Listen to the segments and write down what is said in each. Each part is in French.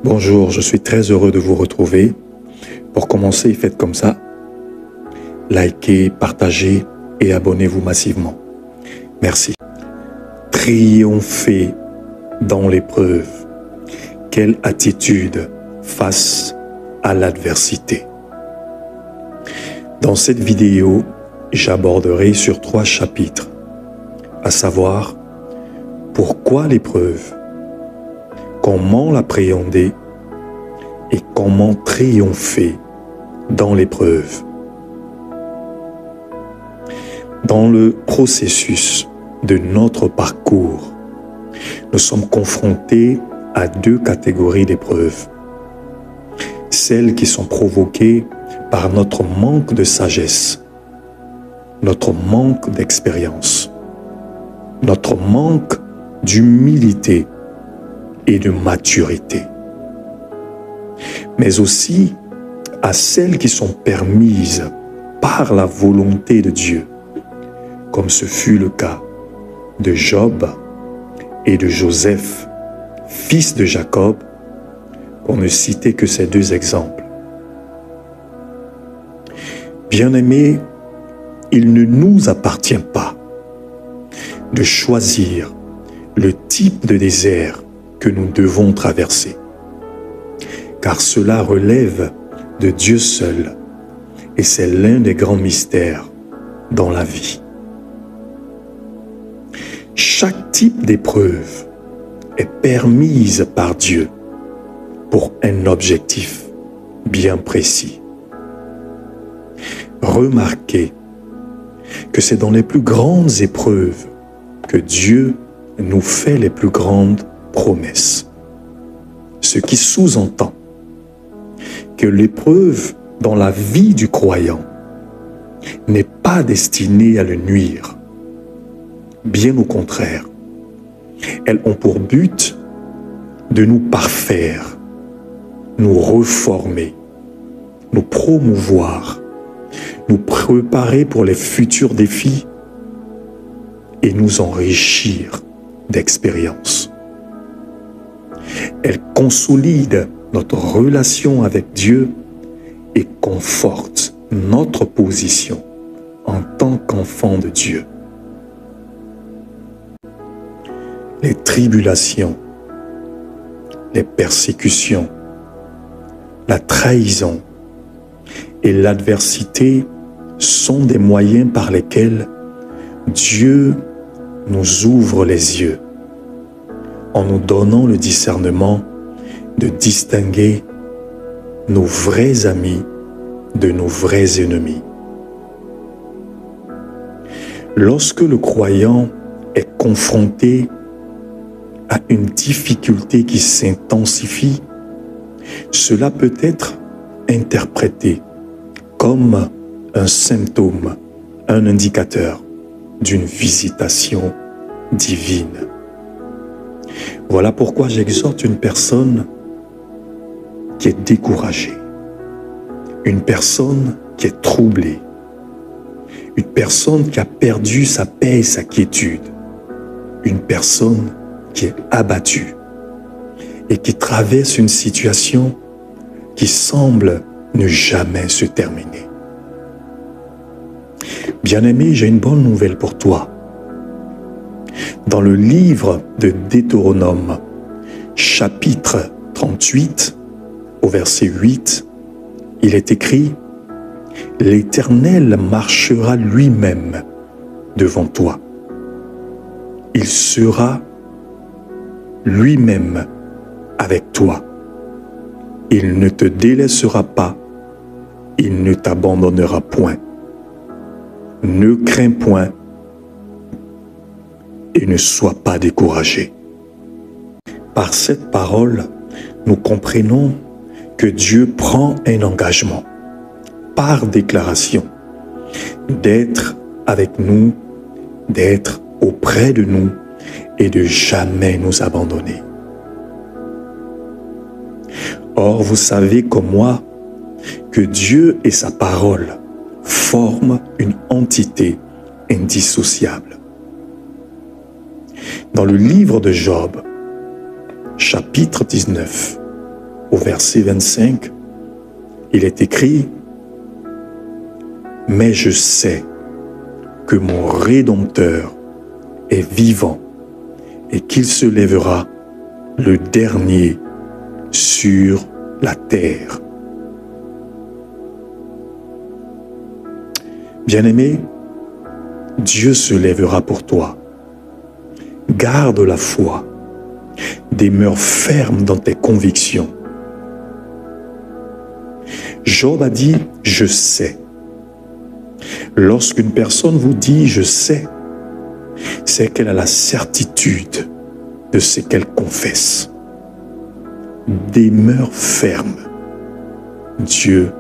Bonjour, je suis très heureux de vous retrouver. Pour commencer, faites comme ça. Likez, partagez et abonnez-vous massivement. Merci. Triompher dans l'épreuve. Quelle attitude face à l'adversité. Dans cette vidéo, j'aborderai sur 3 chapitres, à savoir pourquoi l'épreuve, comment l'appréhender et comment triompher dans l'épreuve. Dans le processus de notre parcours, nous sommes confrontés à 2 catégories d'épreuves. Celles qui sont provoquées par notre manque de sagesse, notre manque d'expérience, notre manque d'humilité et de maturité. Mais aussi à celles qui sont permises par la volonté de Dieu, comme ce fut le cas de Job et de Joseph, fils de Jacob, pour ne citer que ces 2 exemples. Bien-aimés, il ne nous appartient pas de choisir le type de désert que nous devons traverser, car cela relève de Dieu seul, et c'est l'un des grands mystères dans la vie. Chaque type d'épreuve est permise par Dieu pour un objectif bien précis. Remarquez que c'est dans les plus grandes épreuves que Dieu nous fait les plus grandes promesses. Ce qui sous-entend que l'épreuve dans la vie du croyant n'est pas destinée à le nuire. Bien au contraire, elles ont pour but de nous parfaire, nous reformer, nous promouvoir, nous préparer pour les futurs défis et nous enrichir d'expérience. Elle consolide notre relation avec Dieu et conforte notre position en tant qu'enfant de Dieu. Les tribulations, les persécutions, la trahison et l'adversité sont des moyens par lesquels Dieu nous ouvre les yeux en nous donnant le discernement de distinguer nos vrais amis de nos vrais ennemis. Lorsque le croyant est confronté à une difficulté qui s'intensifie, cela peut être interprété comme un symptôme, un indicateur d'une visitation divine. Voilà pourquoi j'exhorte une personne qui est découragée, une personne qui est troublée, une personne qui a perdu sa paix et sa quiétude, une personne qui est abattue et qui traverse une situation qui semble ne jamais se terminer. Bien-aimé, j'ai une bonne nouvelle pour toi. Dans le livre de Deutéronome, chapitre 38, au verset 8, il est écrit « L'Éternel marchera lui-même devant toi. Il sera lui-même avec toi. Il ne te délaissera pas, il ne t'abandonnera point. Ne crains point et ne sois pas découragé. » Par cette parole, nous comprenons que Dieu prend un engagement, par déclaration, d'être avec nous, d'être auprès de nous et de jamais nous abandonner. Or, vous savez comme moi que Dieu et sa parole forment une entité indissociable. Dans le livre de Job, chapitre 19, au verset 25, il est écrit « Mais je sais que mon Rédempteur est vivant et qu'il se lèvera le dernier sur la terre. » Bien-aimé, Dieu se lèvera pour toi. Garde la foi. Demeure ferme dans tes convictions. Job a dit « Je sais ». Lorsqu'une personne vous dit « Je sais », c'est qu'elle a la certitude de ce qu'elle confesse. Demeure ferme. Dieu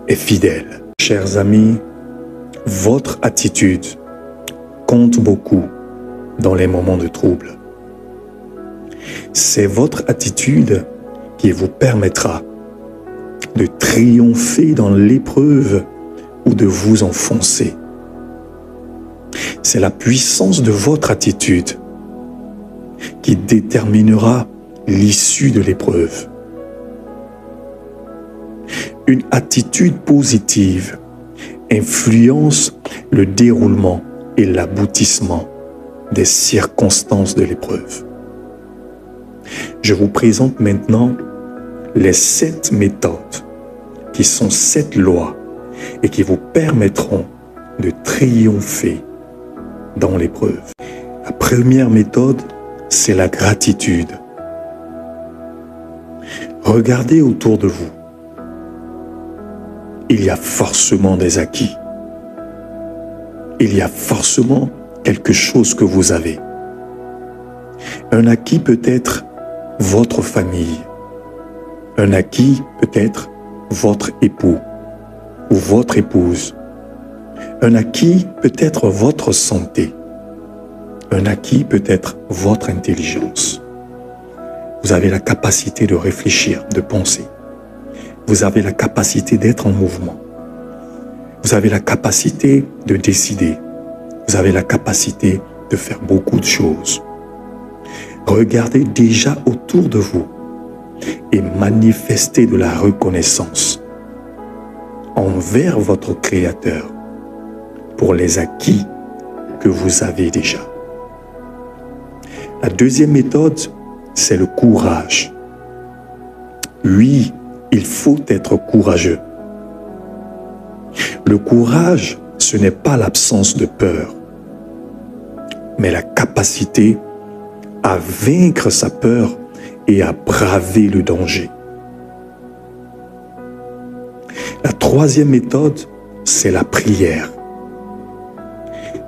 est fidèle. Chers amis, votre attitude compte beaucoup dans les moments de trouble. C'est votre attitude qui vous permettra de triompher dans l'épreuve ou de vous enfoncer. C'est la puissance de votre attitude qui déterminera l'issue de l'épreuve. Une attitude positive influence le déroulement et l'aboutissement des circonstances de l'épreuve. Je vous présente maintenant les 7 méthodes qui sont 7 lois et qui vous permettront de triompher dans l'épreuve. La première méthode, c'est la gratitude. Regardez autour de vous. Il y a forcément des acquis. Il y a forcément quelque chose que vous avez. Un acquis peut être votre famille. Un acquis peut être votre époux ou votre épouse. Un acquis peut être votre santé. Un acquis peut être votre intelligence. Vous avez la capacité de réfléchir, de penser. Vous avez la capacité d'être en mouvement. Vous avez la capacité de décider. Vous avez la capacité de faire beaucoup de choses. Regardez déjà autour de vous et manifestez de la reconnaissance envers votre Créateur pour les acquis que vous avez déjà. La deuxième méthode, c'est le courage. Oui, il faut être courageux. Le courage, ce n'est pas l'absence de peur, mais la capacité à vaincre sa peur et à braver le danger. La troisième méthode, c'est la prière.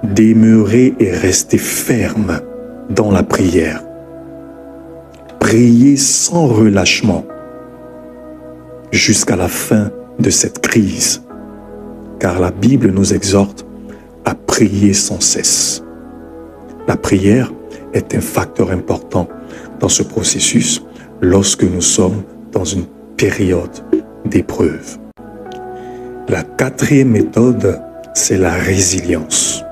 Demeurer et rester ferme dans la prière. Prier sans relâchement jusqu'à la fin de cette crise, car la Bible nous exhorte à prier sans cesse. La prière est un facteur important dans ce processus lorsque nous sommes dans une période d'épreuve. La quatrième méthode, c'est la résilience.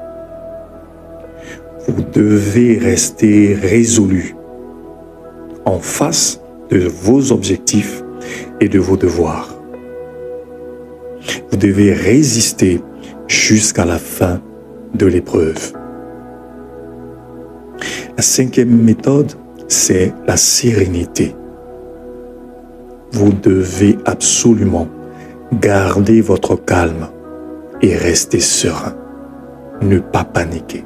Vous devez rester résolu en face de vos objectifs et de vos devoirs. Vous devez résister jusqu'à la fin de l'épreuve. La cinquième méthode, c'est la sérénité. Vous devez absolument garder votre calme et rester serein. Ne pas paniquer,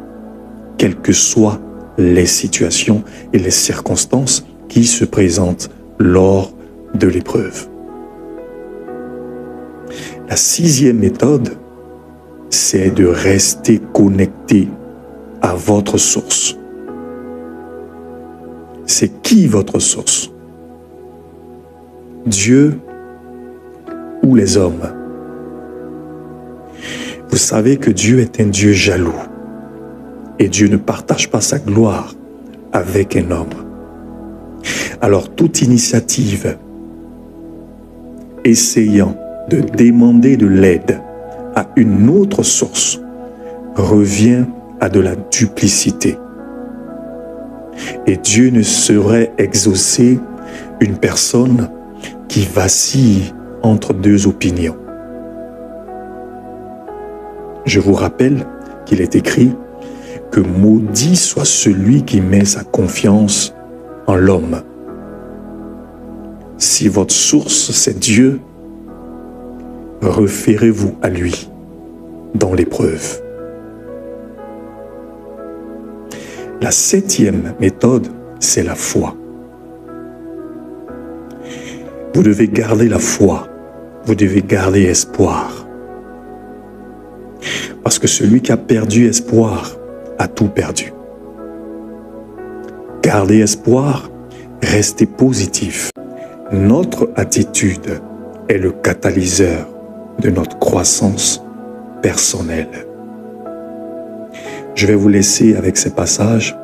quelles que soient les situations et les circonstances qui se présentent lors de l'épreuve. La sixième méthode, c'est de rester connecté à votre source. C'est qui votre source? Dieu ou les hommes? Vous savez que Dieu est un Dieu jaloux et Dieu ne partage pas sa gloire avec un homme. Alors toute initiative essayant de demander de l'aide à une autre source revient à de la duplicité. Et Dieu ne saurait exaucer une personne qui vacille entre deux opinions. Je vous rappelle qu'il est écrit que maudit soit celui qui met sa confiance en l'homme. Si votre source c'est Dieu, référez-vous à lui dans l'épreuve. La 7e méthode, c'est la foi. Vous devez garder la foi, vous devez garder espoir. Parce que celui qui a perdu espoir a tout perdu. Gardez espoir, restez positif. Notre attitude est le catalyseur de notre croissance personnelle. Je vais vous laisser avec ces passages.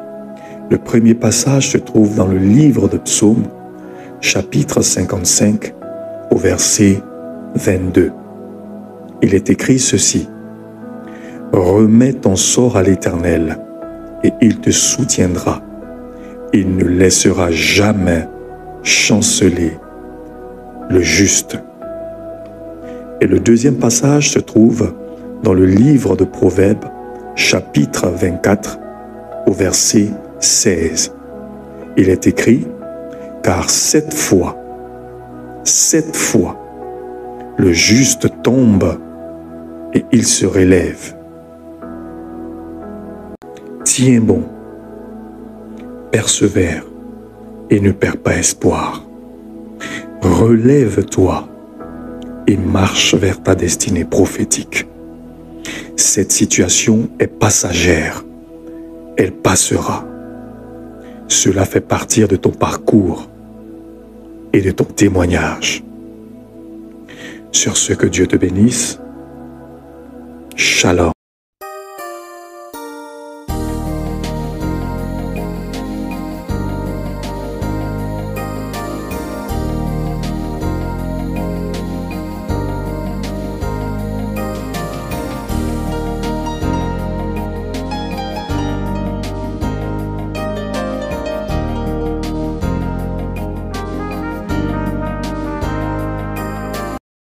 Le premier passage se trouve dans le livre de Psaumes, chapitre 55, au verset 22. Il est écrit ceci: « Remets ton sort à l'Éternel, et il te soutiendra. Il ne laissera jamais chanceler le juste. » Et le deuxième passage se trouve dans le livre de Proverbes, chapitre 24, au verset 16. Il est écrit: « Car 7 fois, le juste tombe et il se relève. » Tiens bon, persévère et ne perds pas espoir. Relève-toi et marche vers ta destinée prophétique. Cette situation est passagère. Elle passera. Cela fait partie de ton parcours et de ton témoignage. Sur ce, que Dieu te bénisse. Shalom.